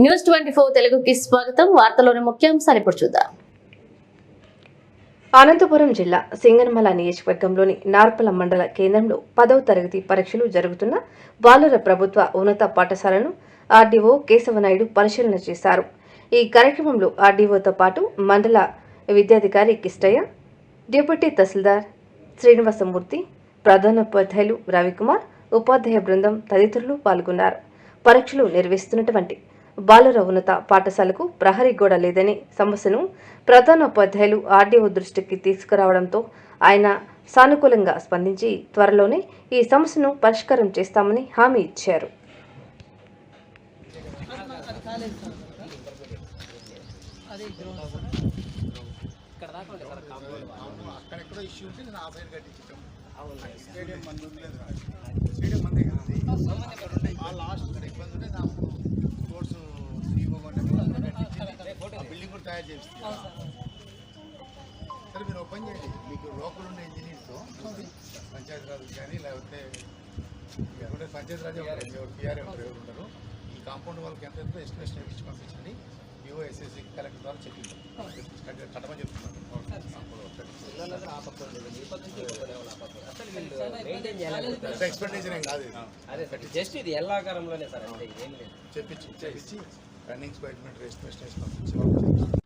News 24 తెలుగుకి స్వాగతం. వార్తలోని ముఖ్యాంశాలు ఇప్పుడు చూద్దాం. అనంతపురం జిల్లా సింగనమల నియోజకవర్గంలోని నార్పల మండల కేంద్రంలో 10వ తరగతి పరీక్షలు జరుగుతున్న బాలుర ప్రభుత్వ ఉన్నత పాఠశాలను ఆర్డీఓ కేశవనాయుడు పరిశీలన చేశారు. ఈ కార్యక్రమంలో ఆర్డీఓతో పాటు మండల విద్యాధికారి కిష్టయ్య, డిప్యూటీ తహసీల్దార్ శ్రీనివాసమూర్తి, ప్రధానోపాధ్యాయులు రవికుమార్, ఉపాధ్యాయ బృందం తదితరులు పాల్గొన్నారు. పరీక్షలు నిర్వహిస్తున్నటువంటి బాలుర ఉన్నత పాఠశాలకు ప్రహరీ గోడ లేదనే సమస్యను ప్రధానోపాధ్యాయులు ఆర్డీఓ దృష్టికి తీసుకురావడంతో ఆయన సానుకూలంగా స్పందించి త్వరలోనే ఈ సమస్యను పరిష్కారం చేస్తామని హామీ ఇచ్చారు. బిల్డింగ్ కూడా తయారు చేస్తారు. సరే మీరు ఓపెన్ చేయండి. మీకు లోకల్ ఉండే ఇంజనీర్స్తో పంచాయతీరాజ్ కానీ లేకపోతే పంచాయతీరాజ్ పిఆర్ఏ ఎవరు ఉంటారు, ఈ కాంపౌండ్ వాళ్ళకి ఎంత ఎస్టిమేషన్ ఇచ్చి పంపించండి. యూఎస్ఎస్సి కలెక్టర్ ద్వారా చెప్పింది కట్టమని చెప్తున్నారు. ఎక్స్పెండిచర్ ఏం కాదు, చెప్పించి రన్నింగ్ స్పైట్మెంట్ ఎస్టిమేషన్ వేసి పంపించి